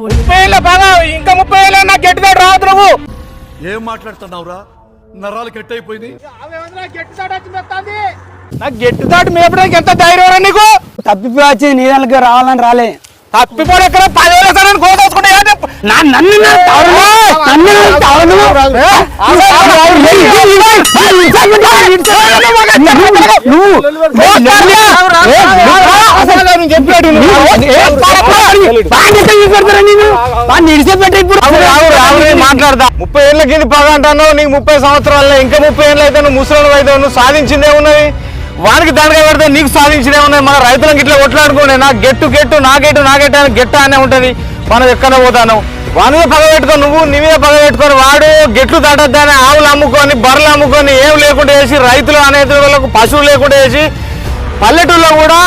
30 బాగా ఇంకా 30 నాకు గట్టిదాడు రావద్దు. నువ్వు ఏం మాట్లాడుతున్నావురా? నరాలు కట్టయిపోయింది. నాకు గట్టిదాటు మేపడానికి ఎంత ధైర్యం నీకు? తప్పిపోయి నీ దానికి రావాలని రాలే. తప్పిపోయి ఎక్కడ 10,000 సార్లు కోసుకుంటే మాట్లాడతా. 30 ఏళ్ళ కింది పగ అంటున్నావు. నీకు 30 సంవత్సరాల్లో ఇంకా 30 ఏళ్ళు అయితే నువ్వు ముసలి అయితే నువ్వు సాధించిందే ఉన్నది. వానికి దండగా పెడితే నీకు సాధించినే ఉన్నాయి. మన రైతులకు ఇట్లా కొట్లాడుకోండి. నా గెట్టు గెట్టు నా గెట్టు నా గెట్టు అని గెట్ట అనే ఉంటది. మనం ఎక్కడ పోతాను వాని మీద పగ పెట్టుకొని నువ్వు నీ మీద పగ పెట్టుకొని వాడు గెట్లు దాటద్దని ఆవులు అమ్ముకొని బర్రెలు అమ్ముకొని ఏం లేకుండా వేసి రైతులు అనేది వాళ్ళకు పశువులు లేకుండా వేసి పల్లెటూరులో కూడా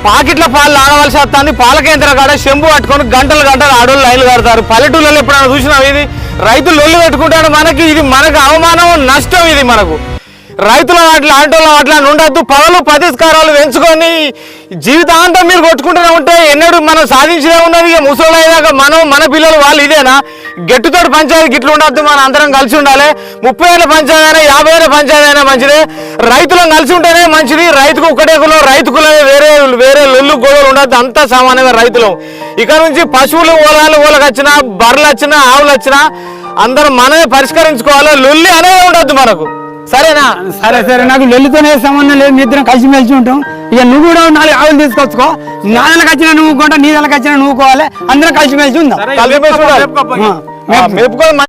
పాకెట్ల పాలు ఆడవలసి వస్తుంది. పాల కేంద్రం కాడ చెంబు పట్టుకొని గంటలు గంటలు ఆడోళ్ళు లైన్లు కడతారు. పల్లెటూళ్ళలో ఎప్పుడైనా చూసినావు? ఇది రైతులు లొల్లు పెట్టుకుంటాడు. ఇది మనకు అవమానం నష్టం. ఇది మనకు రైతుల వాటిలో ఆటోల వాటిలో ఉండద్దు. పగలు పరిష్కారాలు పెంచుకొని జీవితాంతం మీరు కొట్టుకుంటూనే ఉంటే ఎన్నడూ మనం సాధించలే ఉన్నది. ఇక ముసలి అయ్యాక మనం మన పిల్లలు వాళ్ళు ఇదేనా? గట్టుతోటి పంచాయతీ గిట్లు ఉండద్దు. మనం అందరం కలిసి ఉండాలి. 30 ఏళ్ళ పంచాయతీ అయినా 50 ఏళ్ళ పంచాయతీ అయినా మంచిదే. రైతులను కలిసి ఉంటేనే మంచిది. రైతుకు ఒకటే కులం, రైతు కులం వేరే వేరే లొల్లు గొడవలు ఉండద్దు. అంతా సమానంగా రైతులు. ఇక నుంచి పశువులు ఓలాలు వచ్చినా బర్రెలు వచ్చినా ఆవులు వచ్చినా అందరం మనమే పరిష్కరించుకోవాలి. లొల్లి అనేది ఉండద్దు మనకు. సరేనా? సరే సరే, నాకు లొల్లితోనే సంబంధం లేదు. మీ ఇద్దరం కలిసి మెలిసి ఉంటాం. ఇక నువ్వు కూడా 4 ఆవులు తీసుకొచ్చుకో. నా దానికి వచ్చినా నువ్వు కొంటా, నీ దానికి వచ్చినా నువ్వు కోవాలి. అందరం కలిసి మెలిసి ఉందాం. కలిసి మెలిసి